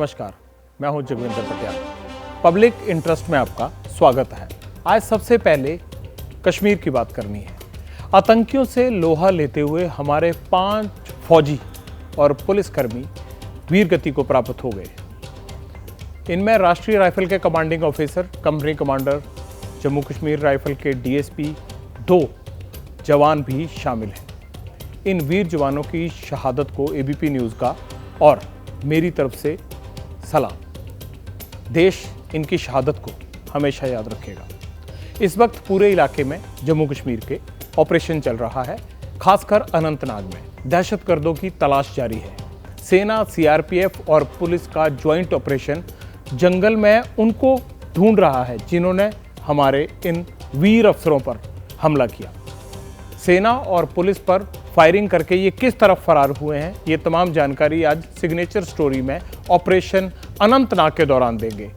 नमस्कार, मैं हूं जगविंदर पटियाल। पब्लिक इंटरेस्ट में आपका स्वागत है। आज सबसे पहले कश्मीर की बात करनी है। आतंकियों से लोहा लेते हुए हमारे 5 फौजी और पुलिसकर्मी वीरगति को प्राप्त हो गए। इनमें राष्ट्रीय राइफल के commanding officer, company commander, Jammu Kashmir rifle के डीएसपी, 2 जवान भी शामिल हैं। इन वीर जवानों की शहादत को एबीपी न्यूज़ का और मेरी तरफ से सलाम। देश इनकी शहादत को हमेशा याद रखेगा। इस वक्त पूरे इलाके में जम्मू कश्मीर के ऑपरेशन चल रहा है। खासकर अनंतनाग में दहशतगर्दों की तलाश जारी है। सेना, सीआरपीएफ और पुलिस का ज्वाइंट ऑपरेशन जंगल में उनको ढूंढ रहा है जिन्होंने हमारे इन वीर अफसरों पर हमला किया। सेना और पुलिस पर फायरिंग करके ये किस तरफ फरार हुए हैं, ये तमाम जानकारी आज सिग्नेचर स्टोरी में ऑपरेशन अनंतनाग के दौरान देंगे।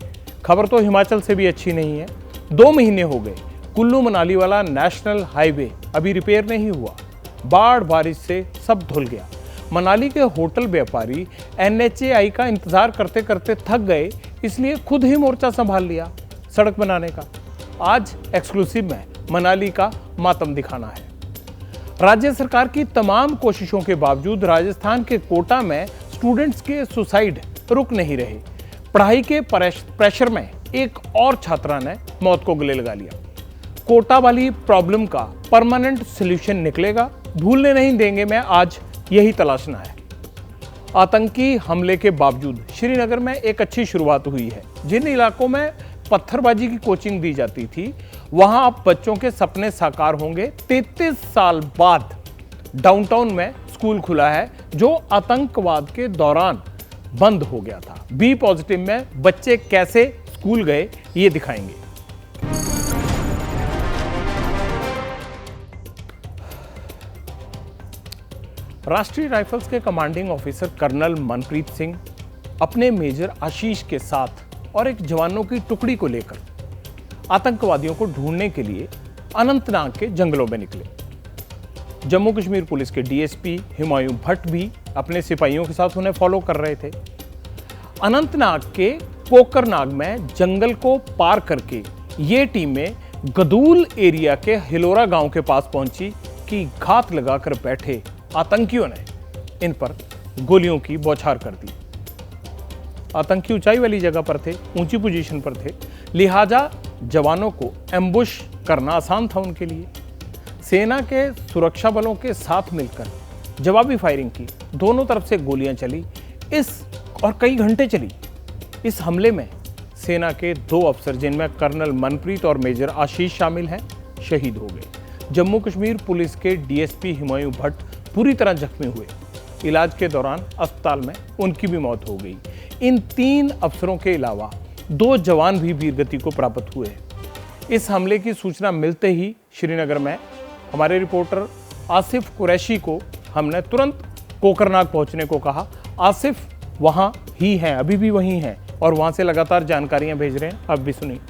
खबर तो हिमाचल से भी अच्छी नहीं है। 2 महीने हो गए, कुल्लू मनाली वाला नेशनल हाईवे अभी रिपेयर नहीं हुआ। बाढ़ बारिश से सब धुल गया। मनाली के होटल व्यापारी NHAI का इंतजार करते करते थक गए, इसलिए खुद ही मोर्चा संभाल लिया सड़क बनाने का। आज एक्सक्लूसिव में मनाली का मातम दिखाना है। राज्य सरकार की तमाम कोशिशों के बावजूद राजस्थान के कोटा में स्टूडेंट्स के सुसाइड रुक नहीं रहे। पढ़ाई के प्रेशर में एक और छात्रा ने मौत को गले लगा लिया। कोटा वाली प्रॉब्लम का परमानेंट सॉल्यूशन निकलेगा, भूलने नहीं देंगे मैं, आज यही तलाशना है। आतंकी हमले के बावजूद श्रीनगर में एक अच्छी शुरुआत हुई है। जिन इलाकों में पत्थरबाजी की कोचिंग दी जाती थी, वहां अब बच्चों के सपने साकार होंगे। 33 साल बाद डाउनटाउन में स्कूल खुला है जो आतंकवाद के दौरान बंद हो गया था। बी पॉजिटिव में बच्चे कैसे स्कूल गए ये दिखाएंगे। राष्ट्रीय राइफल्स के commanding officer colonel Manpreet Singh अपने मेजर आशीष के साथ और एक जवानों की टुकड़ी को लेकर आतंकवादियों को ढूंढने के लिए अनंतनाग के जंगलों में निकले। जम्मू कश्मीर पुलिस के डीएसपी हुमायूं भट्ट भी अपने सिपाहियों के साथ उन्हें फॉलो कर रहे थे। अनंतनाग के कोकरनाग में जंगल को पार करके ये टीमें गदूल एरिया के हिलोरा गांव के पास पहुंची कि घात लगाकर बैठे आतंकियों ने इन पर गोलियों की बौछार कर दी। आतंकी ऊंचाई वाली जगह पर थे, ऊंची पोजीशन पर थे, लिहाजा जवानों को एम्बुश करना आसान था उनके लिए। सेना के सुरक्षा बलों के साथ मिलकर जवाबी फायरिंग की। दोनों तरफ से गोलियां चली और कई घंटे चली। इस हमले में सेना के 2 अफसर, जिनमें कर्नल मनप्रीत और मेजर आशीष शामिल हैं, शहीद हो गए। जम्मू कश्मीर पुलिस के डीएसपी हुमायूं भट्ट पूरी तरह जख्मी हुए। इलाज के दौरान अस्पताल में उनकी भी मौत हो गई। इन 3 अफसरों के अलावा 2 जवान भी वीरगति को प्राप्त हुए। इस हमले की सूचना मिलते ही श्रीनगर में हमारे रिपोर्टर आसिफ कुरैशी को हमने तुरंत कोकरनाग पहुंचने को कहा। आसिफ वहां ही हैं, अभी भी वहीं हैं और वहां से लगातार जानकारियां भेज रहे हैं। अब भी सुनिए।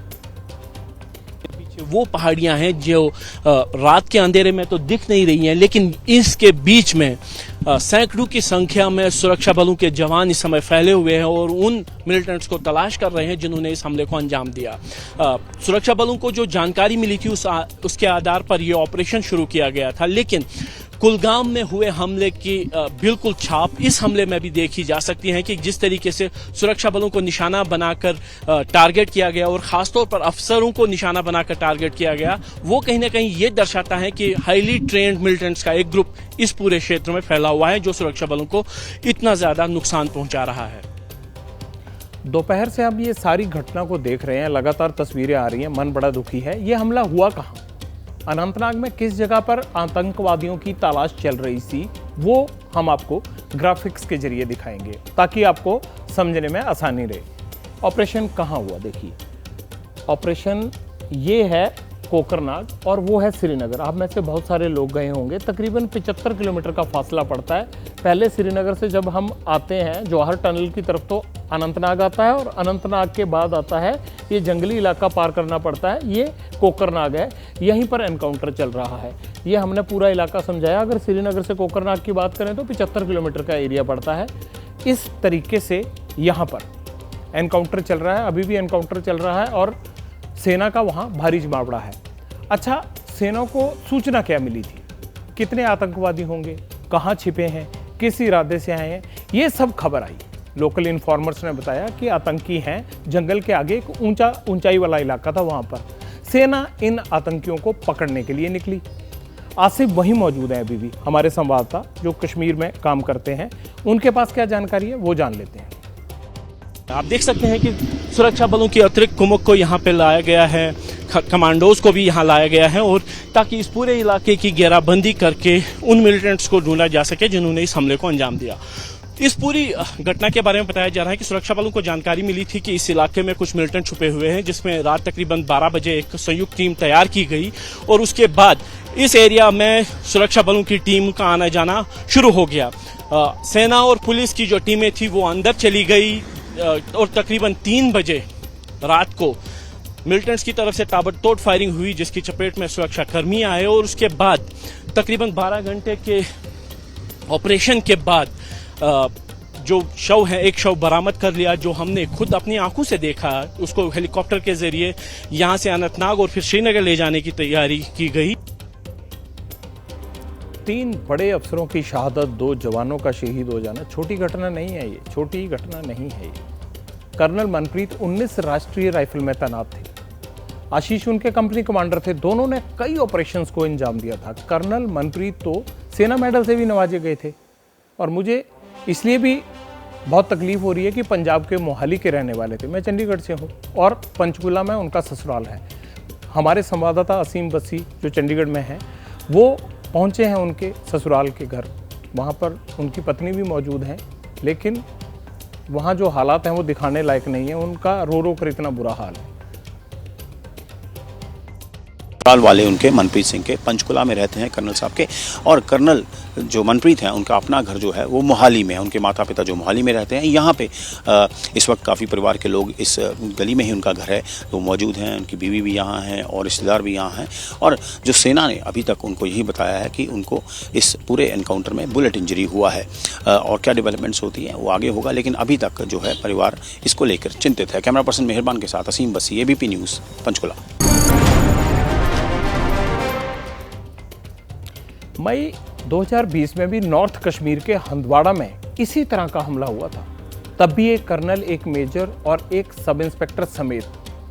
वो पहाड़ियां हैं जो रात के अंधेरे में तो दिख नहीं रही हैं, लेकिन इसके बीच में सैकड़ों की संख्या में सुरक्षा बलों के जवान इस समय फैले हुए हैं और उन मिलिटेंट्स को तलाश कर रहे हैं जिन्होंने इस हमले को अंजाम दिया। सुरक्षा बलों को जो जानकारी मिली थी उसके आधार पर यह ऑपरेशन शुरू किया गया था, लेकिन कुलगाम में हुए हमले की बिल्कुल छाप इस हमले में भी देखी जा सकती है कि जिस तरीके से सुरक्षा बलों को निशाना बनाकर टारगेट किया गया और खासतौर पर अफसरों को निशाना बनाकर टारगेट किया गया, वो कहीं ना कहीं ये दर्शाता है कि हाईली ट्रेन्ड मिलिटेंट्स का एक ग्रुप इस पूरे क्षेत्र में फैला हुआ है जो सुरक्षा बलों को इतना ज्यादा नुकसान पहुंचा रहा है। दोपहर से हम ये सारी घटना को देख रहे हैं, लगातार तस्वीरें आ रही हैं, मन बड़ा दुखी है। ये हमला हुआ कहाँ, अनंतनाग में किस जगह पर आतंकवादियों की तलाश चल रही थी, वो हम आपको ग्राफिक्स के जरिए दिखाएंगे ताकि आपको समझने में आसानी रहे। ऑपरेशन कहाँ हुआ देखिए। ऑपरेशन ये है कोकरनाग और वो है श्रीनगर। आप में से बहुत सारे लोग गए होंगे। तकरीबन 75 किलोमीटर का फासला पड़ता है। पहले श्रीनगर से जब हम आते हैं जवाहर टनल की तरफ तो अनंतनाग आता है और अनंतनाग के बाद आता है ये जंगली इलाका पार करना पड़ता है, ये कोकरनाग है। यहीं पर एनकाउंटर चल रहा है। ये हमने पूरा इलाका समझाया। अगर श्रीनगर से कोकरनाग की बात करें तो 75 किलोमीटर का एरिया पड़ता है। इस तरीके से यहाँ पर एनकाउंटर चल रहा है, अभी भी एनकाउंटर चल रहा है और सेना का वहाँ भारी जमावड़ा है। अच्छा, सेना को सूचना क्या मिली थी, कितने आतंकवादी होंगे, कहाँ छिपे हैं, किस इरादे से आए हैं, ये सब खबर आई। लोकल इन्फॉर्मर्स ने बताया कि आतंकी हैं, जंगल के आगे एक ऊंचाई वाला इलाका था, वहाँ पर सेना इन आतंकियों को पकड़ने के लिए निकली। आसिफ वहीं मौजूद है अभी भी, हमारे संवाददाता जो कश्मीर में काम करते हैं, उनके पास क्या जानकारी है वो जान लेते हैं। आप देख सकते हैं कि सुरक्षा बलों की अतिरिक्त कुमक को यहाँ पे लाया गया है, कमांडोज को भी यहाँ लाया गया है, और ताकि इस पूरे इलाके की घेराबंदी करके उन मिलिटेंट्स को ढूंढा जा सके जिन्होंने इस हमले को अंजाम दिया। इस पूरी घटना के बारे में बताया जा रहा है कि सुरक्षा बलों को जानकारी मिली थी कि इस इलाके में कुछ मिलिटेंट छुपे हुए हैं, जिसमें रात तकरीबन 12 बजे एक संयुक्त टीम तैयार की गई और उसके बाद इस एरिया में सुरक्षा बलों की टीम का आना जाना शुरू हो गया। सेना और पुलिस की जो टीमें थी वो अंदर चली गई और तकरीबन 3 बजे रात को मिलिटेंट्स की तरफ से ताबड़तोड़ फायरिंग हुई, जिसकी चपेट में सुरक्षा कर्मी आए और उसके बाद तकरीबन 12 घंटे के ऑपरेशन के बाद जो शव है, एक शव बरामद कर लिया, जो हमने खुद अपनी आंखों से देखा। उसको हेलीकॉप्टर के जरिए यहां से अनंतनाग और फिर श्रीनगर ले जाने की तैयारी की गई। 3 बड़े अफसरों की शहादत, 2 जवानों का शहीद हो जाना छोटी घटना नहीं है, ये छोटी घटना नहीं है। ये कर्नल मनप्रीत 19 राष्ट्रीय राइफल में तैनात थे, आशीष उनके कंपनी कमांडर थे, दोनों ने कई ऑपरेशंस को अंजाम दिया था। कर्नल मनप्रीत तो सेना मेडल से भी नवाजे गए थे। और मुझे इसलिए भी बहुत तकलीफ हो रही है कि पंजाब के मोहाली के रहने वाले थे, मैं चंडीगढ़ से हूँ और पंचकुला में उनका ससुराल है। हमारे संवाददाता असीम बसी जो चंडीगढ़ में है, वो पहुँचे हैं उनके ससुराल के घर, वहाँ पर उनकी पत्नी भी मौजूद हैं, लेकिन वहाँ जो हालात हैं वो दिखाने लायक नहीं है, उनका रो रो कर इतना बुरा हाल है। वाले उनके मनप्रीत सिंह के पंचकुला में रहते हैं कर्नल साहब के, और कर्नल जो मनप्रीत हैं उनका अपना घर जो है वो मोहाली में है, उनके माता पिता जो मोहाली में रहते हैं। यहाँ पे इस वक्त काफ़ी परिवार के लोग, इस गली में ही उनका घर है, तो मौजूद हैं, उनकी बीवी भी यहाँ हैं और रिश्तेदार भी यहाँ हैं। और जो सेना ने अभी तक उनको यही बताया है कि उनको इस पूरे एनकाउंटर में बुलेट इंजरी हुआ है, और क्या डेवलपमेंट्स होती हैं वो आगे होगा, लेकिन अभी तक जो है परिवार इसको लेकर चिंतित है। कैमरा पर्सन मेहरबान के साथ असीम बसी, ABP न्यूज़, पंचकुला। मई 2020 में भी नॉर्थ कश्मीर के हंदवाड़ा में इसी तरह का हमला हुआ था। तब भी एक कर्नल, एक मेजर और एक सब इंस्पेक्टर समेत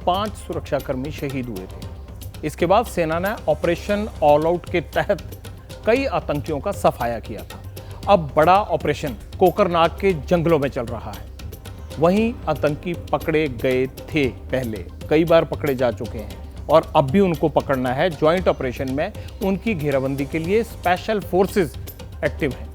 5 सुरक्षाकर्मी शहीद हुए थे। इसके बाद सेना ने ऑपरेशन ऑल आउट के तहत कई आतंकियों का सफाया किया था। अब बड़ा ऑपरेशन कोकरनाग के जंगलों में चल रहा है। वहीं आतंकी पकड़े गए थे, पहले कई बार पकड़े जा चुके हैं और अब भी उनको पकड़ना है। ज्वाइंट ऑपरेशन में उनकी घेराबंदी के लिए स्पेशल फोर्सेस एक्टिव हैं।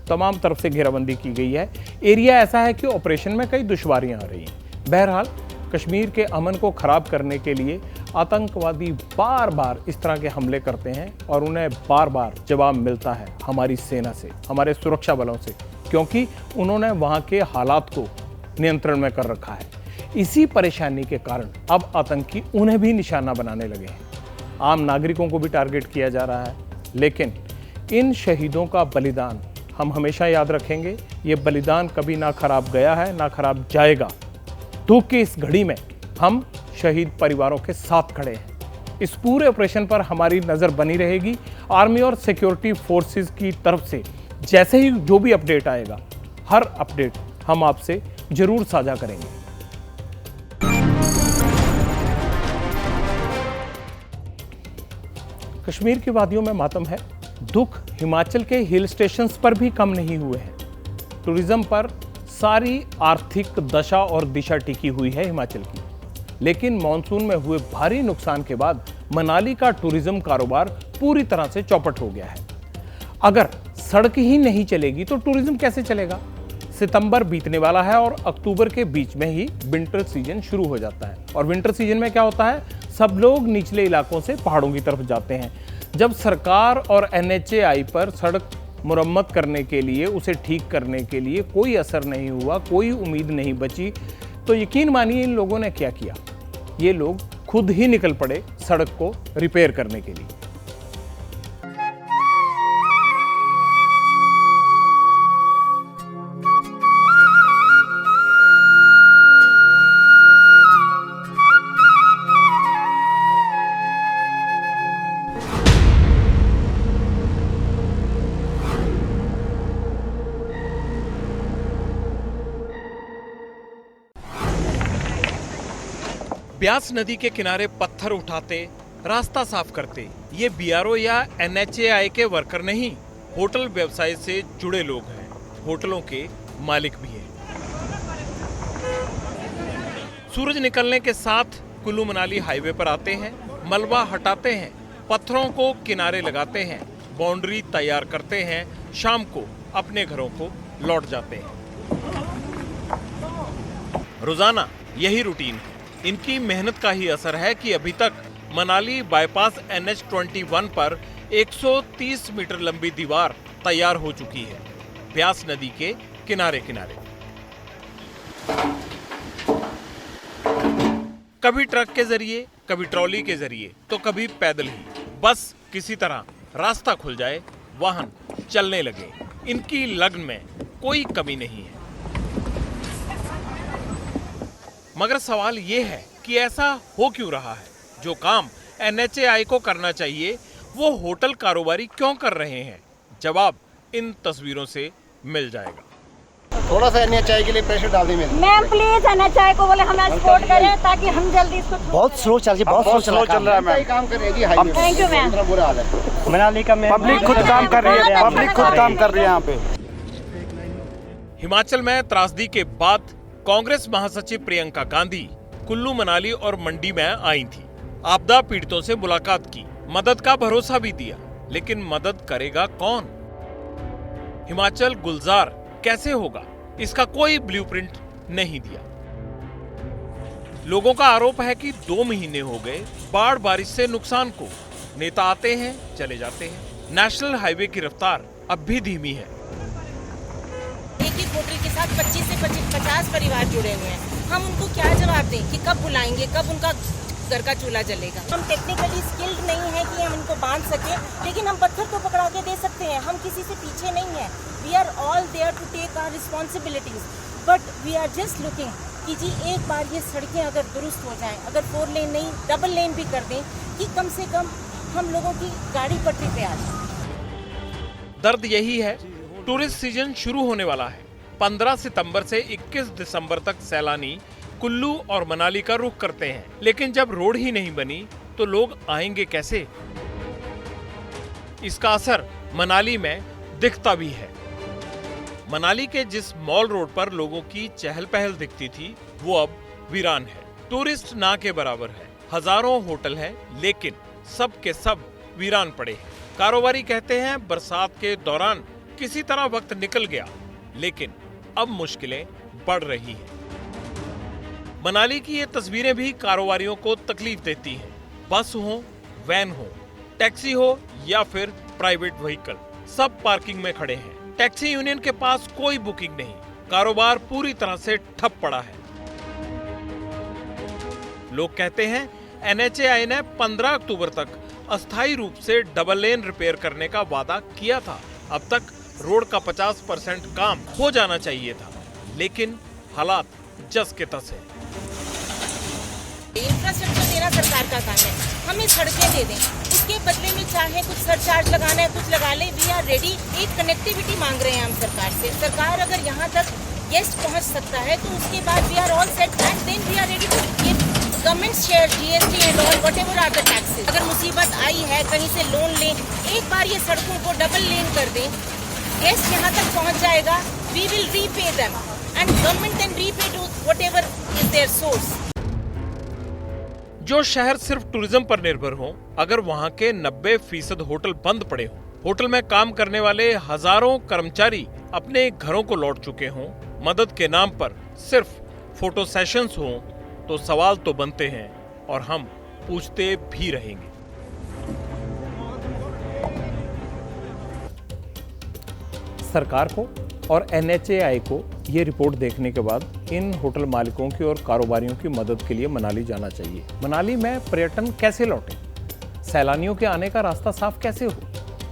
तमाम तरफ से घेराबंदी की गई है। एरिया ऐसा है कि ऑपरेशन में कई दुश्वारियां आ रही हैं। बहरहाल कश्मीर के अमन को खराब करने के लिए आतंकवादी बार बार इस तरह के हमले करते हैं और उन्हें बार बार जवाब मिलता है हमारी सेना से, हमारे सुरक्षा बलों से, क्योंकि उन्होंने वहाँ के हालात को नियंत्रण में कर रखा है। इसी परेशानी के कारण अब आतंकी उन्हें भी निशाना बनाने लगे हैं। आम नागरिकों को भी टारगेट किया जा रहा है, लेकिन इन शहीदों का बलिदान हम हमेशा याद रखेंगे। ये बलिदान कभी ना खराब गया है, ना खराब जाएगा। दुख की इस घड़ी में हम शहीद परिवारों के साथ खड़े हैं। इस पूरे ऑपरेशन पर हमारी नज़र बनी रहेगी। आर्मी और सिक्योरिटी फोर्सेस की तरफ से जैसे ही जो भी अपडेट आएगा, हर अपडेट हम आपसे जरूर साझा करेंगे। कश्मीर की वादियों में मातम है। दुख हिमाचल के हिल स्टेशंस पर भी कम नहीं हुए हैं। टूरिज्म पर सारी आर्थिक दशा और दिशा टिकी हुई है हिमाचल की, लेकिन मॉनसून में हुए भारी नुकसान के बाद मनाली का टूरिज्म कारोबार पूरी तरह से चौपट हो गया है। अगर सड़क ही नहीं चलेगी तो टूरिज्म कैसे चलेगा? सितंबर बीतने वाला है और अक्टूबर के बीच में ही विंटर सीजन शुरू हो जाता है। और विंटर सीजन में क्या होता है? सब लोग निचले इलाकों से पहाड़ों की तरफ जाते हैं। जब सरकार और NHAI पर सड़क मुरम्मत करने के लिए, उसे ठीक करने के लिए कोई असर नहीं हुआ, कोई उम्मीद नहीं बची, तो यकीन मानिए इन लोगों ने क्या किया। ये लोग खुद ही निकल पड़े सड़क को रिपेयर करने के लिए। ब्यास नदी के किनारे पत्थर उठाते, रास्ता साफ करते ये बीआरओ या एनएचएआई के वर्कर नहीं, होटल व्यवसाय से जुड़े लोग हैं, होटलों के मालिक भी हैं। सूरज निकलने के साथ कुल्लू मनाली हाईवे पर आते हैं, मलबा हटाते हैं, पत्थरों को किनारे लगाते हैं, बाउंड्री तैयार करते हैं, शाम को अपने घरों को लौट जाते हैं। रोजाना यही रूटीन है। इनकी मेहनत का ही असर है कि अभी तक मनाली बाईपास NH21 पर 130 मीटर लंबी दीवार तैयार हो चुकी है, ब्यास नदी के किनारे किनारे। कभी ट्रक के जरिए, कभी ट्रॉली के जरिए, तो कभी पैदल ही। बस किसी तरह रास्ता खुल जाए, वाहन चलने लगे। इनकी लगन में कोई कमी नहीं है। मगर सवाल ये है कि ऐसा हो क्यों रहा है? जो काम NHAI को करना चाहिए वो होटल कारोबारी क्यों कर रहे हैं? जवाब इन तस्वीरों से मिल जाएगा। थोड़ा सा NHAI के लिए प्रेशर डाल दी मैम प्लीज NHAI को बोले हमें सपोर्ट करें ताकि हम जल्दी इसको। बहुत स्लो चल रही है, बहुत स्लो चल रहा है मैम। काम कर रही है जी, थैंक यू मैम। बुरा हाल है मनाली का मैम, पब्लिक खुद काम कर रही है, पब्लिक खुद काम कर रही है यहाँ पे। हिमाचल में त्रासदी के बाद कांग्रेस महासचिव प्रियंका गांधी कुल्लू मनाली और मंडी में आई थी। आपदा पीड़ितों से मुलाकात की, मदद का भरोसा भी दिया, लेकिन मदद करेगा कौन? हिमाचल गुलजार कैसे होगा, इसका कोई ब्लूप्रिंट नहीं दिया। लोगों का आरोप है कि 2 महीने हो गए बाढ़ बारिश से नुकसान को। नेता आते हैं चले जाते हैं। नेशनल हाईवे की रफ्तार अब भी धीमी है। एक ही होटल के साथ 25 से 50 परिवार जुड़े हुए हैं। हम उनको क्या जवाब दें कि कब बुलाएंगे, कब उनका घर का चूल्हा जलेगा? हम टेक्निकली स्किल्ड नहीं है कि हम इनको बांध सके, लेकिन हम पत्थर को पकड़ा के दे सकते हैं। हम किसी से पीछे नहीं है। We are all there to take our responsibilities, but we are just looking कि जी एक बार ये सड़कें अगर दुरुस्त हो जाएं, अगर 4 लेन नहीं डबल लेन भी कर दें, कि कम से कम हम लोगों की गाड़ी पटरी पे आ जाए। दर्द यही है, टूरिस्ट सीजन शुरू होने वाला है। 15 सितंबर से 21 दिसंबर तक सैलानी कुल्लू और मनाली का रुख करते हैं, लेकिन जब रोड ही नहीं बनी तो लोग आएंगे कैसे? इसका असर मनाली में दिखता भी है। मनाली के जिस मॉल रोड पर लोगों की चहल पहल दिखती थी वो अब वीरान है। टूरिस्ट ना के बराबर है। हजारों होटल हैं, लेकिन सब के सब वीरान पड़े हैं। कारोबारी कहते हैं बरसात के दौरान किसी तरह वक्त निकल गया, लेकिन अब मुश्किलें बढ़ रही हैं। मनाली की ये तस्वीरें भी कारोबारियों को तकलीफ देती हैं। बस हो, वैन हो, टैक्सी हो या फिर प्राइवेट व्हीकल, सब पार्किंग में खड़े हैं। टैक्सी यूनियन के पास कोई बुकिंग नहीं। कारोबार पूरी तरह से ठप पड़ा है। लोग कहते हैं NHAI ने 15 अक्टूबर तक अस्थायी रूप से डबल लेन रिपेयर करने का वादा किया था। अब तक रोड का 50% काम हो जाना चाहिए था, लेकिन हालात जस के तस है। इंफ्रास्ट्रक्चर देना सरकार का काम है। हमें सड़कें दे दें, उसके बदले में चाहे कुछ सरचार्ज लगाना है कुछ लगा ले। We are ready. एक कनेक्टिविटी मांग रहे हैं हम सरकार से। सरकार अगर यहाँ तक गेस्ट पहुँच सकता है तो उसके बाद we are all set and then we are ready to give government share GST and all whatever are the taxes. अगर मुसीबत आई है कहीं से लोन लें, एक बार ये सड़कों को डबल लेन कर दें, गेस्ट यहाँ तक पहुँच जाएगा। We will repay them and government then repay to whatever is their source. जो शहर सिर्फ टूरिज्म पर निर्भर हो, अगर वहां के 90% होटल बंद पड़े हों, होटल में काम करने वाले हजारों कर्मचारी अपने घरों को लौट चुके हों, मदद के नाम पर सिर्फ फोटो सेशंस हों, तो सवाल तो बनते हैं और हम पूछते भी रहेंगे। सरकार को और NHAI को ये रिपोर्ट देखने के बाद इन होटल मालिकों की और कारोबारियों की मदद के लिए मनाली जाना चाहिए। मनाली में पर्यटन कैसे लौटे, सैलानियों के आने का रास्ता साफ कैसे हो,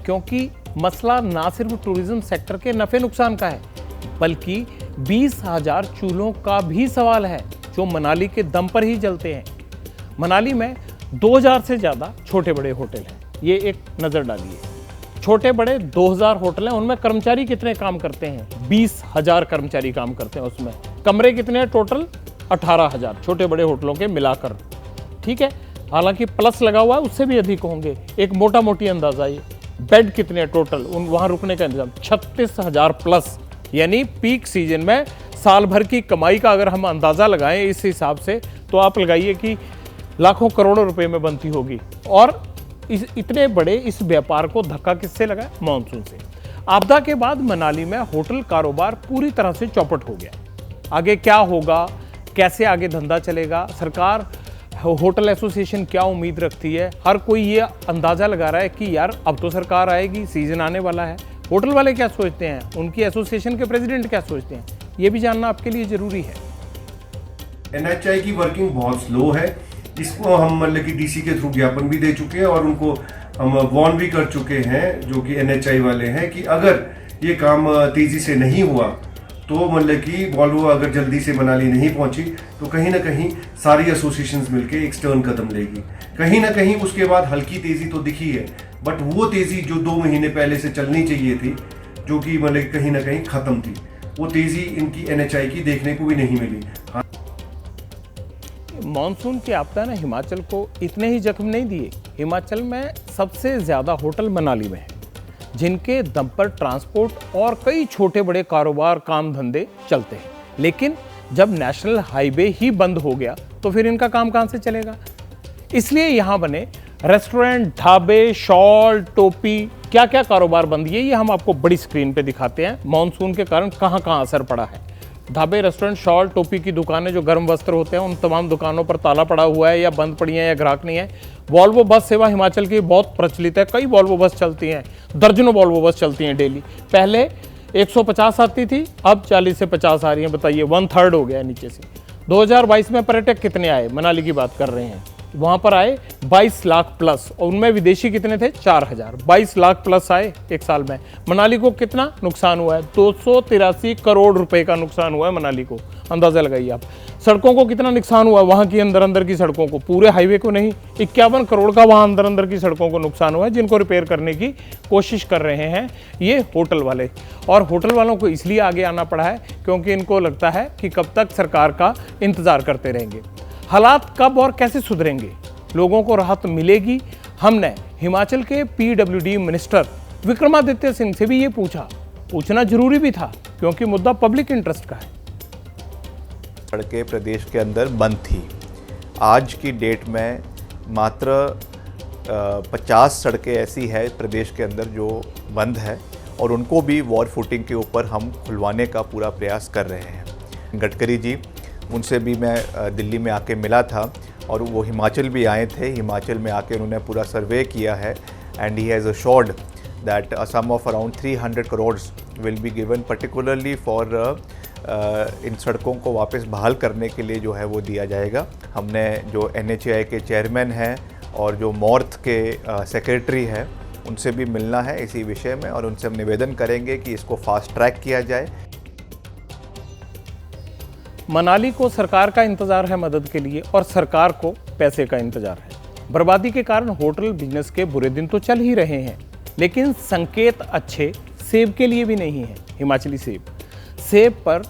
क्योंकि मसला ना सिर्फ टूरिज्म सेक्टर के नफे नुकसान का है, बल्कि 20,000 चूल्हों का भी सवाल है जो मनाली के दम पर ही जलते हैं। मनाली में 2000 से ज़्यादा छोटे बड़े होटल हैं। ये एक नज़र डालिए। छोटे बड़े 2000 होटल हैं, उनमें कर्मचारी कितने काम करते हैं? 20,000 कर्मचारी काम करते हैं उसमें। कमरे कितने हैं टोटल? 18,000 छोटे बड़े होटलों के मिलाकर। ठीक है, हालांकि प्लस लगा हुआ है, उससे भी अधिक होंगे। एक मोटा मोटी अंदाजा ये बेड कितने टोटल वहां रुकने का इंतजाम 36,000 प्लस, यानी पीक सीजन में साल भर की कमाई का अगर हम अंदाजा लगाएं इस हिसाब से, तो आप लगाइए कि लाखों करोड़ों रुपए में बनती होगी। और इतने बड़े इस व्यापार को धक्का किससे लगा? मानसून से। आपदा के बाद मनाली में होटल कारोबार पूरी तरह से चौपट हो गया। आगे क्या होगा, कैसे आगे धंधा चलेगा, सरकार, होटल एसोसिएशन क्या उम्मीद रखती है? हर कोई ये अंदाजा लगा रहा है कि यार अब तो सरकार आएगी, सीजन आने वाला है। होटल वाले क्या सोचते हैं, उनकी एसोसिएशन के प्रेसिडेंट क्या सोचते हैं, ये भी जानना आपके लिए जरूरी है। NHI की वर्किंग बहुत स्लो है। इसको हम मतलब कि DC के थ्रू ज्ञापन भी दे चुके हैं और उनको हम वार्न भी कर चुके हैं, जो कि NHI वाले हैं, कि अगर ये काम तेजी से नहीं हुआ तो मतलब कि वॉल्वो अगर जल्दी से मनाली नहीं पहुंची तो कहीं ना कहीं सारी एसोसिएशंस मिलके एक स्टर्न कदम लेगी। कहीं ना कहीं उसके बाद हल्की तेजी तो दिखी है, बट वो तेजी जो 2 महीने पहले से चलनी चाहिए थी, जो कि मतलब कहीं ना कहीं खत्म थी, वो तेजी इनकी NHI की देखने को भी नहीं मिली। मानसून की आपदा ने हिमाचल को इतने ही जख्म नहीं दिए। हिमाचल में सबसे ज्यादा होटल मनाली में है, जिनके दम पर ट्रांसपोर्ट और कई छोटे बड़े कारोबार, काम धंधे चलते हैं। लेकिन जब नेशनल हाईवे ही बंद हो गया तो फिर इनका काम कहां से चलेगा? इसलिए यहां बने रेस्टोरेंट, ढाबे, शॉल, टोपी, क्या क्या कारोबार बंद किए, ये हम आपको बड़ी स्क्रीन पे दिखाते हैं मानसून के कारण कहां कहां असर पड़ा है। ढाबे, रेस्टोरेंट, शॉल, टोपी की दुकानें, जो गर्म वस्त्र होते हैं, उन तमाम दुकानों पर ताला पड़ा हुआ है या बंद पड़ी हैं या ग्राहक नहीं है। वॉल्वो बस सेवा हिमाचल की बहुत प्रचलित है, कई वॉल्वो बस चलती हैं, दर्जनों वॉल्वो बस चलती हैं डेली। पहले 150 आती थी, अब 40 से 50 आ रही हैं। बताइए, 1/3 हो गया नीचे से। 2022 में पर्यटक कितने आए? मनाली की बात कर रहे हैं, वहां पर आए 22 लाख प्लस, और उनमें विदेशी कितने थे? 4,000। 22 लाख प्लस आए एक साल में। मनाली को कितना नुकसान हुआ है? 283 करोड़ रुपए का नुकसान हुआ है मनाली को, अंदाजा लगाइए आप। सड़कों को कितना नुकसान हुआ? वहां की अंदर की सड़कों को, पूरे हाईवे को नहीं, 51 करोड़ का वहां अंदर की सड़कों को नुकसान हुआ है, जिनको रिपेयर करने की कोशिश कर रहे हैं ये होटल वाले। और होटल वालों को इसलिए आगे आना पड़ा है क्योंकि इनको लगता है कि कब तक सरकार का इंतजार करते रहेंगे। हालात कब और कैसे सुधरेंगे, लोगों को राहत मिलेगी? हमने हिमाचल के PWD मिनिस्टर विक्रमादित्य सिंह से भी ये पूछना जरूरी भी था, क्योंकि मुद्दा पब्लिक इंटरेस्ट का है। सड़कें प्रदेश के अंदर बंद थी। आज की डेट में मात्र 50 सड़कें ऐसी है प्रदेश के अंदर जो बंद है, और उनको भी वॉर फुटिंग के ऊपर हम खुलवाने का पूरा प्रयास कर रहे हैं। गडकरी जी, उनसे भी मैं दिल्ली में आके मिला था, और वो हिमाचल भी आए थे। हिमाचल में आके उन्होंने पूरा सर्वे किया है, and he has assured that a sum of around 300 crore will be given particularly for इन सड़कों को वापस बहाल करने के लिए जो है वो दिया जाएगा। हमने जो NHI के चेयरमैन हैं और जो मॉर्थ के सेक्रेटरी हैं, उनसे भी मिलना है इसी विषय में, और उनसे हम निवेदन करेंगे कि इसको फास्ट ट्रैक किया जाए। मनाली को सरकार का इंतजार है मदद के लिए, और सरकार को पैसे का इंतजार है। बर्बादी के कारण होटल बिजनेस के बुरे दिन तो चल ही रहे हैं, लेकिन संकेत अच्छे सेब के लिए भी नहीं है। हिमाचली सेब पर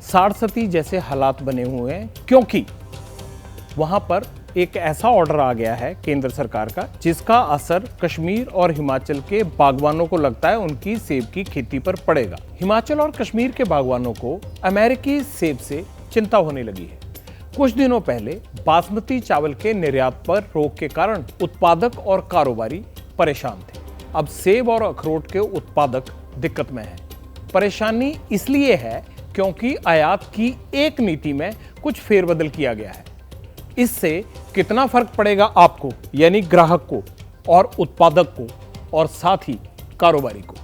साड़सती जैसे हालात बने हुए हैं, क्योंकि वहां पर एक ऐसा ऑर्डर आ गया है केंद्र सरकार का, जिसका असर कश्मीर और हिमाचल के बागवानों को लगता है उनकी सेब की खेती पर पड़ेगा। हिमाचल और कश्मीर के बागवानों को अमेरिकी सेब से चिंता होने लगी है। कुछ दिनों पहले बासमती चावल के निर्यात पर रोक के कारण उत्पादक और कारोबारी परेशान थे। अब सेब और अखरोट के उत्पादक दिक्कत में हैं। परेशानी इसलिए है क्योंकि आयात की एक नीति में कुछ फेरबदल किया गया है। इससे कितना फर्क पड़ेगा आपको, यानी ग्राहक को और उत्पादक को और साथ ही कारोबारी को?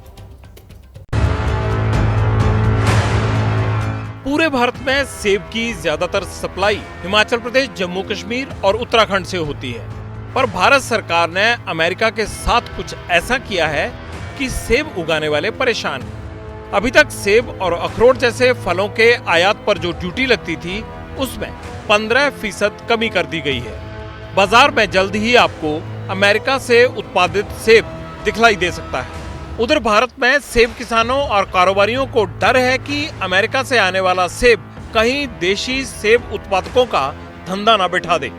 पूरे भारत में सेब की ज्यादातर सप्लाई हिमाचल प्रदेश, जम्मू कश्मीर और उत्तराखंड से होती है, पर भारत सरकार ने अमेरिका के साथ कुछ ऐसा किया है कि सेब उगाने वाले परेशान हैं। अभी तक सेब और अखरोट जैसे फलों के आयात पर जो ड्यूटी लगती थी, उसमें 15% कमी कर दी गई है। बाजार में जल्द ही आपको अमेरिका से उत्पादित सेब दिखलाई दे सकता है। उधर भारत में सेब किसानों और कारोबारियों को डर है कि अमेरिका से आने वाला सेब कहीं देशी सेब उत्पादकों का धंधा ना बिठा दे।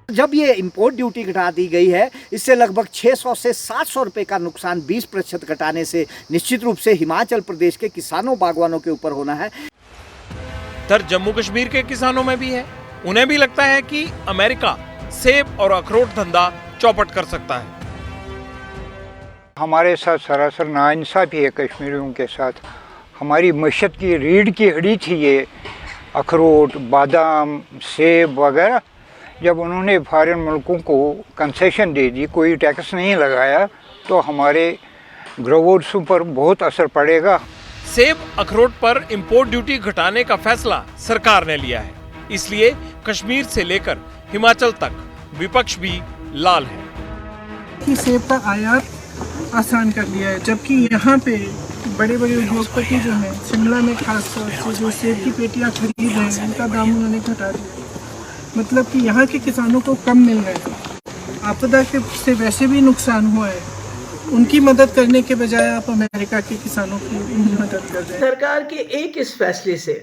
जब ये इंपोर्ट ड्यूटी घटा दी गई है, इससे लगभग 600 से 700 रुपए का नुकसान 20% घटाने से निश्चित रूप से हिमाचल प्रदेश के किसानों बागवानों के ऊपर होना है। दर्द जम्मू कश्मीर के किसानों में भी है। उन्हें भी लगता है कि अमेरिका सेब और अखरोट धंधा चौपट कर सकता है। हमारे साथ सरासर नाइंसाफी है कश्मीरियों के साथ। हमारी मशत की रीढ़ की हड्डी थी ये अखरोट, बादाम, सेब वगैरह। जब उन्होंने फॉरेन मुल्कों को कंसेशन दे दी, कोई टैक्स नहीं लगाया, तो हमारे ग्रोवर्स पर बहुत असर पड़ेगा। सेब अखरोट पर इंपोर्ट ड्यूटी घटाने का फैसला सरकार ने लिया है, इसलिए कश्मीर से लेकर हिमाचल तक विपक्ष भी लाल है। कि सेब का आयात आसान कर दिया है, जबकि यहाँ पे बड़े बड़े उद्योगपति जो हैं शिमला में खास तौर से जो सेब की पेटियाँ खरीद रहे हैं, उनका दाम उन्होंने घटा दिया। मतलब कि यहाँ के किसानों को कम मिल रहा है। आपदा से वैसे भी नुकसान हुआ है, उनकी मदद करने के बजाय आप अमेरिका के किसानों की मदद कर रहे हैं। सरकार के एक इस फैसले से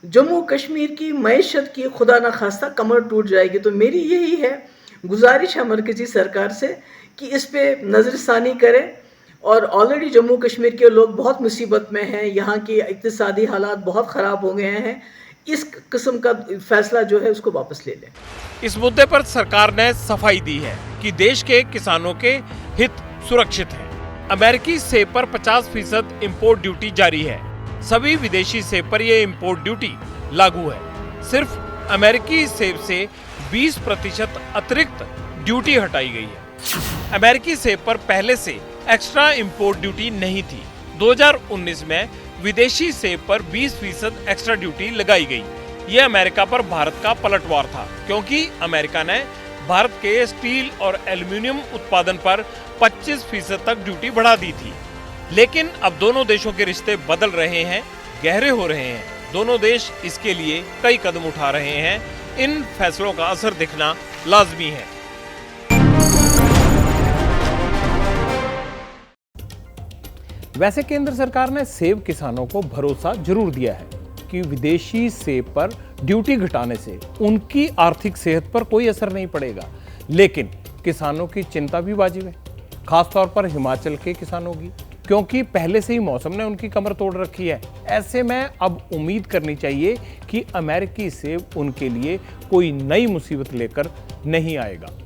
जम्मू कश्मीर की मईशत की खुदा न खास्ता कमर टूट जाएगी। तो मेरी यही है गुजारिश है मरकजी सरकार से कि इस पे नज़रसानी करें। और ऑलरेडी जम्मू कश्मीर के लोग बहुत मुसीबत में हैं, यहाँ की इक्तिसादी हालात बहुत ख़राब हो गए हैं। इस किस्म का फैसला जो है उसको वापस ले लें। इस मुद्दे पर सरकार ने सफाई दी है कि देश के किसानों के हित सुरक्षित हैं। अमेरिकी सेब पर 50% इंपोर्ट ड्यूटी जारी है। सभी विदेशी सेब पर यह इंपोर्ट ड्यूटी लागू है। सिर्फ अमेरिकी सेब से 20% अतिरिक्त ड्यूटी हटाई गई है। अमेरिकी सेब पर पहले से एक्स्ट्रा इंपोर्ट ड्यूटी नहीं थी। 2019 में विदेशी सेब पर 20% एक्स्ट्रा ड्यूटी लगाई गई। ये अमेरिका पर भारत का पलटवार था, क्योंकि अमेरिका ने भारत के स्टील और एल्युमिनियम उत्पादन पर 25% तक ड्यूटी बढ़ा दी थी। लेकिन अब दोनों देशों के रिश्ते बदल रहे हैं, गहरे हो रहे हैं। दोनों देश इसके लिए कई कदम उठा रहे हैं। इन फैसलों का असर दिखना लाजमी है। वैसे केंद्र सरकार ने सेब किसानों को भरोसा जरूर दिया है कि विदेशी सेब पर ड्यूटी घटाने से उनकी आर्थिक सेहत पर कोई असर नहीं पड़ेगा। लेकिन किसानों की चिंता भी वाजिब है, खासतौर पर हिमाचल के किसानों की, क्योंकि पहले से ही मौसम ने उनकी कमर तोड़ रखी है। ऐसे में अब उम्मीद करनी चाहिए कि अमेरिकी सेब उनके लिए कोई नई मुसीबत लेकर नहीं आएगा।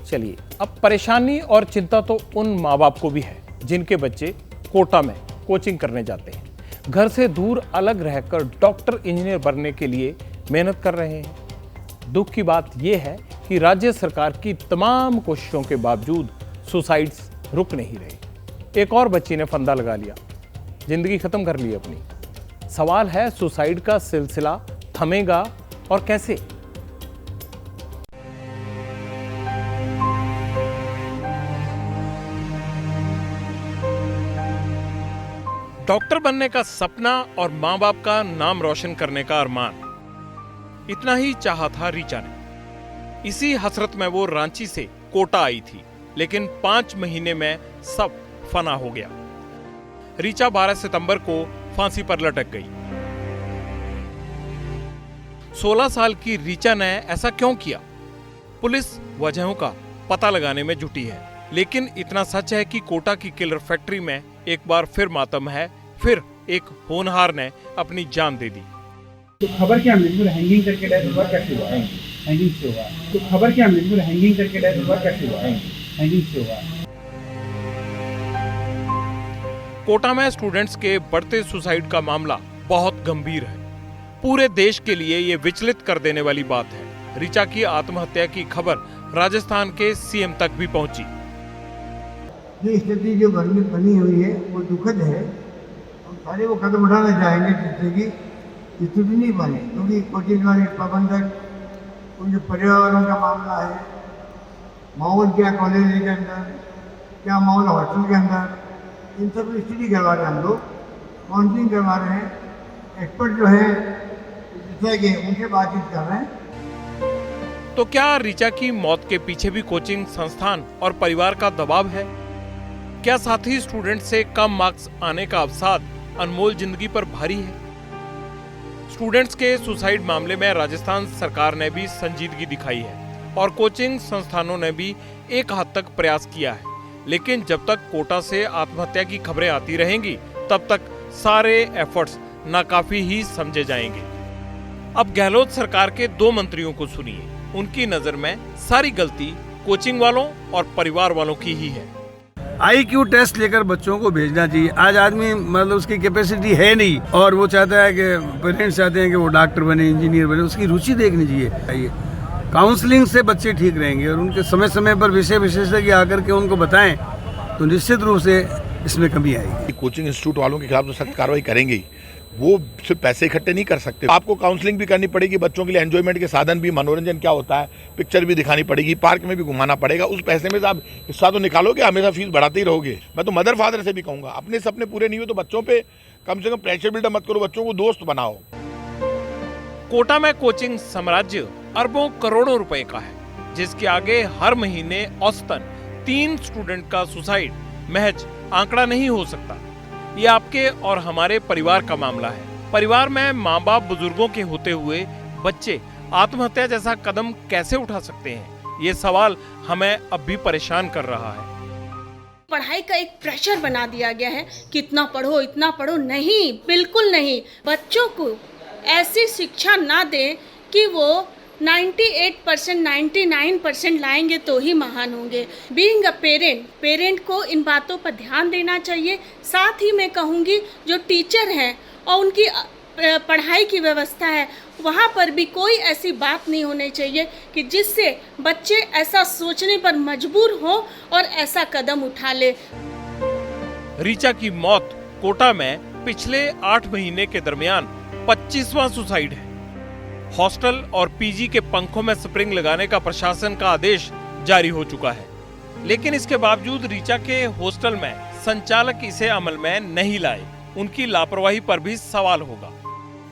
चलिए, अब परेशानी और चिंता तो उन माँ बाप को भी है जिनके बच्चे कोटा में कोचिंग करने जाते हैं, घर से दूर अलग रहकर डॉक्टर इंजीनियर बनने के लिए मेहनत कर रहे हैं। दुख की बात यह है कि राज्य सरकार की तमाम कोशिशों के बावजूद सुसाइड्स रुक नहीं रहे। एक और बच्ची ने फंदा लगा लिया, जिंदगी खत्म कर ली अपनी। सवाल है, सुसाइड का सिलसिला थमेगा और कैसे? डॉक्टर बनने का सपना और माँ बाप का नाम रोशन करने का अरमान, इतना ही चाहा था रीचा ने। इसी हसरत में वो रांची से कोटा आई थी, लेकिन 5 महीने में सब फना हो गया। रीचा 12 सितंबर को फांसी पर लटक गई। 16 साल की रीचा ने ऐसा क्यों किया? पुलिस वजहों का पता लगाने में जुटी है, लेकिन इतना सच है कि कोटा की किलर फैक्ट्री में एक बार फिर मातम है। फिर एक होनहार ने अपनी जान दे दी। तो खबर क्या मिली? हैंगिंग करके डेथ हुआ, कैसे हुआ? हैंगिंग से हुआ। तो खबर क्या मिली? हैंगिंग करके डेथ हुआ, कैसे हुआ? हैंगिंग से हुआ। कोटा में स्टूडेंट्स के बढ़ते सुसाइड का मामला बहुत गंभीर है। पूरे देश के लिए ये विचलित कर देने वाली बात है। रीचा की आत्महत्या की खबर राजस्थान के सीएम तक भी पहुंची। ये स्थिति जो बनी हुई है वो दुखद है। हम सारे वो कदम उठाना चाहेंगे जिससे कि स्थिति नहीं बने, क्योंकि कोचिंग वाले प्रबंधक, उनके पर्यावरण का मामला है, माहौल क्या कॉलेज के अंदर, क्या माहौल हॉस्टल के अंदर, इन सब की स्टडी करवा रहे हैं। हम लोग काउंसलिंग करवा रहे हैं, एक्सपर्ट जो है के उनसे बातचीत कर रहे हैं। तो क्या रीचा की मौत के पीछे भी कोचिंग संस्थान और परिवार का दबाव है? क्या साथी स्टूडेंट से कम मार्क्स आने का अवसाद अनमोल जिंदगी पर भारी है? स्टूडेंट्स के सुसाइड मामले में राजस्थान सरकार ने भी संजीदगी दिखाई है और कोचिंग संस्थानों ने भी एक हद तक प्रयास किया है, लेकिन जब तक कोटा से आत्महत्या की खबरें आती रहेंगी तब तक सारे एफर्ट्स नाकाफी ही समझे जाएंगे। अब गहलोत सरकार के 2 मंत्रियों को सुनिए, उनकी नजर में सारी गलती कोचिंग वालों और परिवार वालों की ही है। IQ टेस्ट लेकर बच्चों को भेजना चाहिए। आज आदमी मतलब उसकी कैपेसिटी है नहीं और वो चाहता है कि पेरेंट्स चाहते हैं कि वो डॉक्टर बने, इंजीनियर बने, उसकी रुचि देखनी चाहिए। काउंसलिंग से बच्चे ठीक रहेंगे और उनके समय समय पर विषय विशेषज्ञ आकर के उनको बताएं तो निश्चित रूप से इसमें कमी आएगी। कोचिंग इंस्टीट्यूट वालों के खिलाफ तो सख्त कार्रवाई करेंगे ही। वो सिर्फ पैसे इकट्ठे नहीं कर सकते, आपको काउंसलिंग भी करनी पड़ेगी, बच्चों के लिए एंजॉयमेंट के साधन भी, मनोरंजन क्या होता है, पिक्चर भी दिखानी पड़ेगी, पार्क में भी घुमाना पड़ेगा। उस पैसे में से आप हिस्सा तो निकालोगे, हमेशा फीस बढ़ाते ही रहोगे। मैं तो मदर फादर से भी कहूँगा, अपने सपने पूरे नहीं हुए तो बच्चों पे कम से कम प्रेशर बिल्डअप मत करो, बच्चों को दोस्त बनाओ। कोटा में कोचिंग साम्राज्य अरबों करोड़ों रुपए का है, जिसके आगे हर महीने औसतन 3 स्टूडेंट का सुसाइड महज आंकड़ा नहीं हो सकता। ये आपके और हमारे परिवार का मामला है। परिवार में माँ बाप बुजुर्गों के होते हुए बच्चे आत्महत्या जैसा कदम कैसे उठा सकते हैं, ये सवाल हमें अब भी परेशान कर रहा है। पढ़ाई का एक प्रेशर बना दिया गया है कि इतना पढ़ो। नहीं, बिल्कुल नहीं। बच्चों को ऐसी शिक्षा ना दें कि वो 98%, 99% लाएंगे तो ही महान होंगे। बीइंग अ पेरेंट को इन बातों पर ध्यान देना चाहिए। साथ ही मैं कहूँगी जो टीचर हैं और उनकी पढ़ाई की व्यवस्था है, वहाँ पर भी कोई ऐसी बात नहीं होनी चाहिए कि जिससे बच्चे ऐसा सोचने पर मजबूर हो और ऐसा कदम उठा ले। रीचा की मौत कोटा में पिछले 8 महीने के दरमियान 25वां सुसाइड है। हॉस्टल और पीजी के पंखों में स्प्रिंग लगाने का प्रशासन का आदेश जारी हो चुका है, लेकिन इसके बावजूद रीचा के हॉस्टल में संचालक इसे अमल में नहीं लाए। उनकी लापरवाही पर भी सवाल होगा,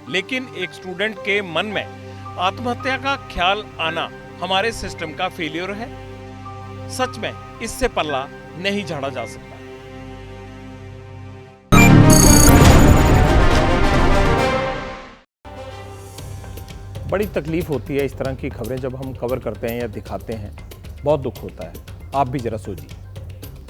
लेकिन एक स्टूडेंट के मन में आत्महत्या का ख्याल आना हमारे सिस्टम का फेलियर है। सच में इससे पल्ला नहीं झाड़ा जा सकता। बड़ी तकलीफ होती है इस तरह की खबरें जब हम कवर करते हैं या दिखाते हैं, बहुत दुख होता है। आप भी जरा सोचिए,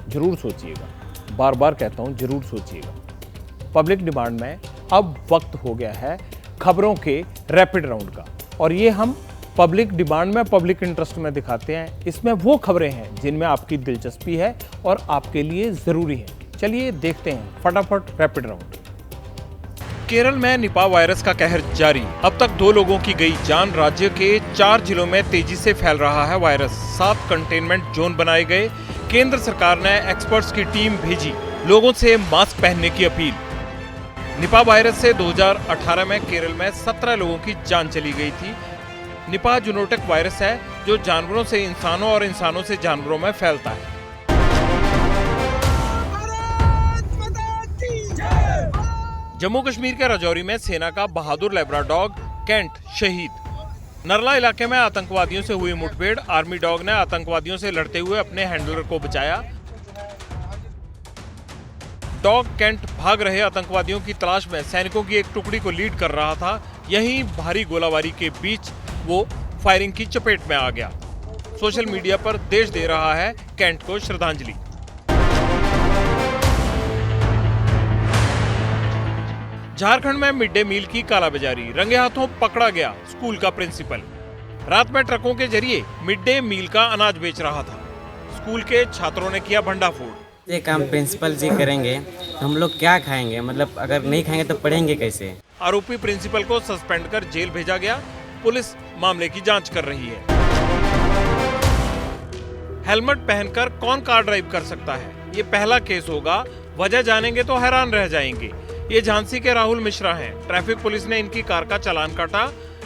जरूर सोचिएगा, बार बार कहता हूं जरूर सोचिएगा। पब्लिक डिमांड में अब वक्त हो गया है खबरों के रैपिड राउंड का, और ये हम पब्लिक डिमांड में पब्लिक इंटरेस्ट में दिखाते हैं। इसमें वो खबरें हैं जिनमें आपकी दिलचस्पी है और आपके लिए जरूरी है। चलिए देखते हैं फटाफट रैपिड राउंड। केरल में निपा वायरस का कहर जारी, अब तक 2 लोगों की गई जान। राज्य के 4 जिलों में तेजी से फैल रहा है वायरस। 7 कंटेनमेंट जोन बनाए गए। केंद्र सरकार ने एक्सपर्ट्स की टीम भेजी, लोगों से मास्क पहनने की अपील। निपा वायरस से 2018 में केरल में 17 लोगों की जान चली गई थी। निपा जूनोटिक वायरस है जो जानवरों से इंसानों और इंसानों से जानवरों में फैलता है। जम्मू कश्मीर के राजौरी में सेना का बहादुर लैब्राडॉग कैंट शहीद। नरला इलाके में आतंकवादियों से हुई मुठभेड़, आर्मी डॉग ने आतंकवादियों से लड़ते हुए अपने हैंडलर को बचाया। डॉग कैंट भाग रहे आतंकवादियों की तलाश में सैनिकों की एक टुकड़ी को लीड कर रहा था। यहीं भारी गोलाबारी के बीच वो फायरिंग की चपेट में आ गया। सोशल मीडिया पर देश दे रहा है कैंट को श्रद्धांजलि। झारखंड में मिड डे मील की कालाबाजारी, रंगे हाथों पकड़ा गया स्कूल का प्रिंसिपल। रात में ट्रकों के जरिए मिड डे मील का अनाज बेच रहा था। स्कूल के छात्रों ने किया भंडाफोड़। ये काम प्रिंसिपल जी करेंगे तो हम लोग क्या खाएंगे, मतलब अगर नहीं खाएंगे तो पढ़ेंगे कैसे। आरोपी प्रिंसिपल को सस्पेंड कर जेल भेजा गया। पुलिस मामले की जांच कर रही है। हेलमेट पहनकर कौन कार ड्राइव कर सकता है, ये पहला केस होगा। वजह जानेंगे तो हैरान रह जाएंगे। ये झांसी के राहुल मिश्रा हैं। ट्रैफिक पुलिस ने इनकी कार का चालान काटा।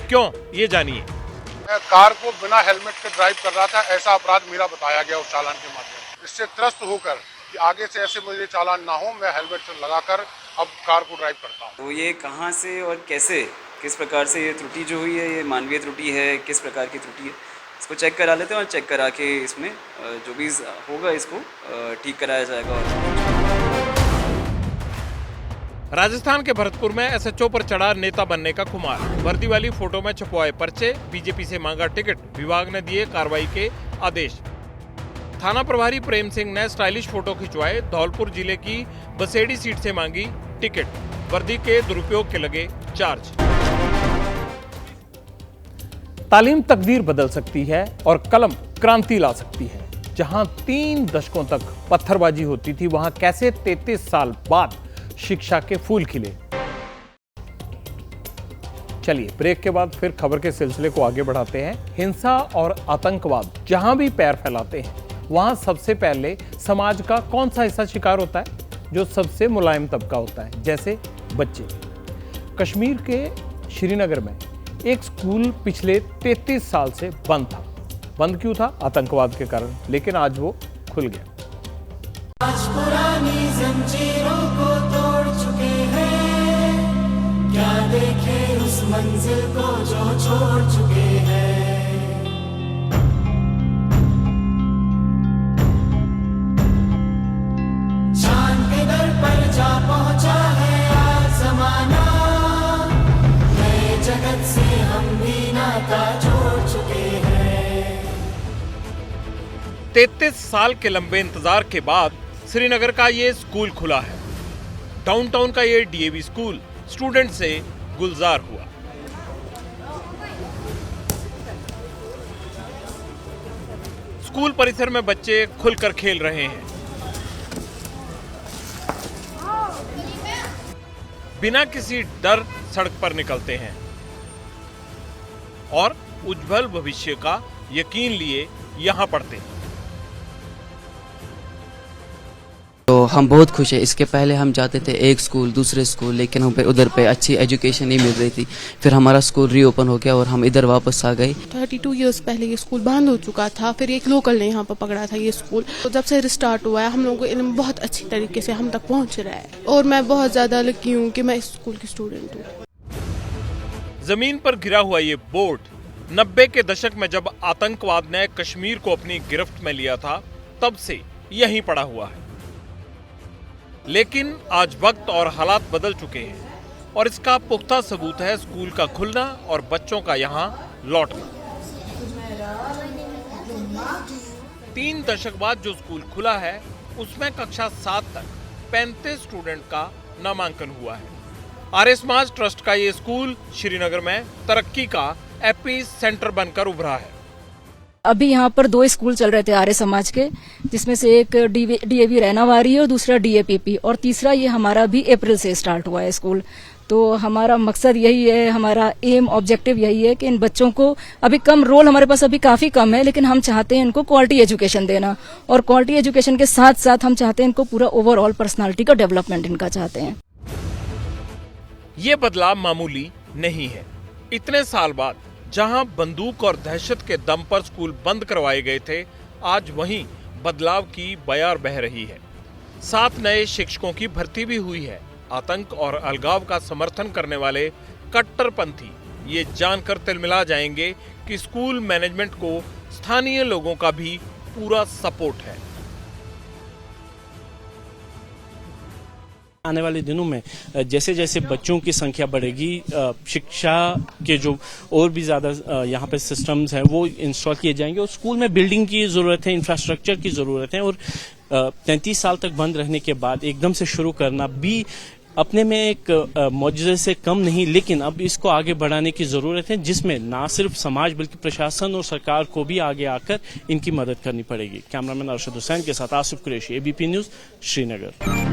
क्यों, ये जानिए। मैं कार को बिना हेलमेट के ड्राइव कर रहा था, ऐसा अपराध मेरा बताया गया उस चालान के माध्यम। इससे त्रस्त होकर कि आगे से ऐसे मुझे चालान ना हो, मैं हेलमेट लगाकर अब कार को ड्राइव करता हूँ। तो ये कहाँ से और कैसे, किस प्रकार से ये त्रुटि जो हुई है, ये मानवीय त्रुटि है, किस प्रकार की त्रुटि है, इसको चेक करा लेते हैं और चेक करा के इसमें जो भी होगा इसको ठीक कराया जाएगा। राजस्थान के भरतपुर में एसएचओ पर चढ़ा नेता बनने का खुमार। वर्दी वाली फोटो में छपवाए पर्चे, बीजेपी से मांगा टिकट, विभाग ने दिए कार्रवाई के आदेश। थाना प्रभारी प्रेम सिंह ने स्टाइलिश फोटो खिंचवाए, धौलपुर जिले की बसेड़ी सीट से मांगी टिकट, वर्दी के दुरुपयोग के लगे चार्ज। तालीम तकदीर बदल सकती है और कलम क्रांति ला सकती है। जहां 3 दशकों तक पत्थरबाजी होती थी, वहां कैसे 33 साल बाद शिक्षा के फूल खिले। चलिए ब्रेक के बाद फिर खबर के सिलसिले को आगे बढ़ाते हैं। हिंसा और आतंकवाद जहां भी पैर फैलाते हैं, वहां सबसे पहले समाज का कौन सा हिस्सा शिकार होता है? जो सबसे मुलायम तबका होता है, जैसे बच्चे। कश्मीर के श्रीनगर में एक स्कूल पिछले 33 साल से बंद था। बंद क्यों था? आतंकवाद के कारण। लेकिन आज वो खुल गया। आज पुरानी जंजीरों को तोड़ चुके हैं, क्या देखे उस मंजिल को जो छोड़ चुके हैं। चांद के दर पर जा पहुंचा है आज जमाना, नए जगत से हम भी नाता जोड़ चुके हैं। 33 साल के लंबे इंतजार के बाद श्रीनगर का ये स्कूल खुला है। डाउनटाउन का ये डीएवी स्कूल स्टूडेंट से गुलजार हुआ। स्कूल परिसर में बच्चे खुलकर खेल रहे हैं। बिना किसी डर सड़क पर निकलते हैं और उज्जवल भविष्य का यकीन लिए यहां पढ़ते हैं। तो हम बहुत खुश हैं। इसके पहले हम जाते थे एक स्कूल दूसरे स्कूल, लेकिन हम पे उधर पे अच्छी एजुकेशन नहीं मिल रही थी। फिर हमारा स्कूल रीओपन हो गया और हम इधर वापस आ गए। 32 इयर्स पहले ये स्कूल बंद हो चुका था, फिर एक लोकल ने यहाँ पर पकड़ा था ये स्कूल। तो जब से रिस्टार्ट हुआ है, हम लोगों को इल्म बहुत अच्छी तरीके से हम तक पहुँच रहा है और मैं बहुत ज्यादा लकी हूँ कि मैं इस स्कूल की स्टूडेंट हूँ। जमीन पर गिरा हुआ ये बोर्ड 90 के दशक में जब आतंकवाद ने कश्मीर को अपनी गिरफ्त में लिया था, तब से यहीं पड़ा हुआ है। लेकिन आज वक्त और हालात बदल चुके हैं और इसका पुख्ता सबूत है स्कूल का खुलना और बच्चों का यहाँ लौटना। 3 दशक बाद जो स्कूल खुला है, उसमें कक्षा 7 तक 35 स्टूडेंट का नामांकन हुआ है। आर्य समाज ट्रस्ट का ये स्कूल श्रीनगर में तरक्की का एपी सेंटर बनकर उभरा है। अभी यहाँ पर 2 स्कूल चल रहे थे आर्य समाज के, जिसमें से एक डीएवी रैनावारी है और दूसरा डीएपीपी, और तीसरा ये हमारा भी अप्रैल से स्टार्ट हुआ है स्कूल। तो हमारा मकसद यही है, हमारा एम ऑब्जेक्टिव यही है कि इन बच्चों को अभी कम रोल हमारे पास अभी काफी कम है, लेकिन हम चाहते हैं इनको क्वालिटी एजुकेशन देना, और क्वालिटी एजुकेशन के साथ साथ हम चाहते हैं इनको पूरा ओवरऑल पर्सनालिटी का डेवलपमेंट इनका चाहते हैं। ये बदलाव मामूली नहीं है। इतने साल बाद जहां बंदूक और दहशत के दम पर स्कूल बंद करवाए गए थे, आज वहीं बदलाव की बयार बह रही है। 7 नए शिक्षकों की भर्ती भी हुई है। आतंक और अलगाव का समर्थन करने वाले कट्टरपंथी ये जानकर तिलमिला जाएंगे कि स्कूल मैनेजमेंट को स्थानीय लोगों का भी पूरा सपोर्ट है। आने वाले दिनों में जैसे जैसे बच्चों की संख्या बढ़ेगी, शिक्षा के जो और भी ज़्यादा यहाँ पे सिस्टम्स हैं वो इंस्टॉल किए जाएंगे, और स्कूल में बिल्डिंग की ज़रूरत है, इंफ्रास्ट्रक्चर की ज़रूरत है। और 33 साल तक बंद रहने के बाद एकदम से शुरू करना भी अपने में एक मौजूदे से कम नहीं, लेकिन अब इसको आगे बढ़ाने की ज़रूरत है, जिसमें ना सिर्फ समाज बल्कि प्रशासन और सरकार को भी आगे आकर इनकी मदद करनी पड़ेगी। कैमरामैन अरशद हुसैन के साथ आसिफ कुरैशी, एबीपी न्यूज़, श्रीनगर।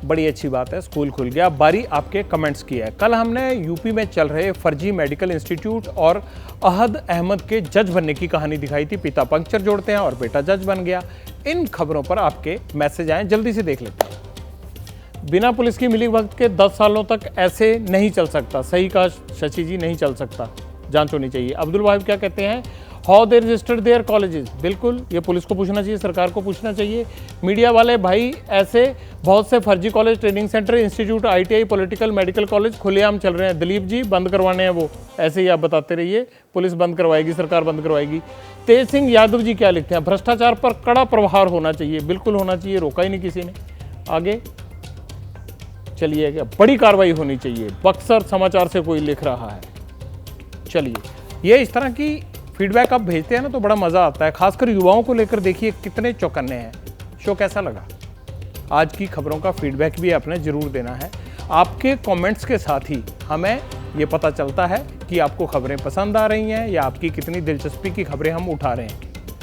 बड़ी अच्छी बात है, स्कूल खुल गया। बारी आपके कमेंट्स की है। कल हमने यूपी में चल रहे फर्जी मेडिकल इंस्टीट्यूट और अहद अहमद के जज बनने की कहानी दिखाई थी। पिता पंक्चर जोड़ते हैं और बेटा जज बन गया। इन खबरों पर आपके मैसेज आए, जल्दी से देख लेते हैं। बिना पुलिस की मिली वक्त के 10 सालों तक ऐसे नहीं चल सकता। सही कहा शशि जी, नहीं चल सकता, जांच होनी चाहिए। अब्दुल वाहिब क्या कहते हैं? How they registered their colleges. बिल्कुल ये पुलिस को पूछना चाहिए, सरकार को पूछना चाहिए। मीडिया वाले भाई, ऐसे बहुत से फर्जी college, training centre, institute, ITI, political, medical college खुलेआम चल रहे हैं। दिलीप जी बंद करवाने हैं वो, ऐसे ही आप बताते रहिए, पुलिस बंद करवाएगी, सरकार बंद करवाएगी। तेज सिंह यादव जी क्या लिखते हैं, भ्रष्टाचार पर कड़ा प्रहार होना चाहिए। बिल्कुल होना चाहिए, रोका ही नहीं किसी ने। आगे चलिए, बड़ी कार्रवाई होनी चाहिए। बक्सर समाचार से कोई लिख रहा है। चलिए, ये इस तरह की फीडबैक आप भेजते हैं ना तो बड़ा मज़ा आता है, खासकर युवाओं को लेकर। देखिए कितने चौकन्ने हैं। शो कैसा लगा? आज की खबरों का फीडबैक भी आपने ज़रूर देना है। आपके कमेंट्स के साथ ही हमें ये पता चलता है कि आपको खबरें पसंद आ रही हैं या आपकी कितनी दिलचस्पी की खबरें हम उठा रहे हैं।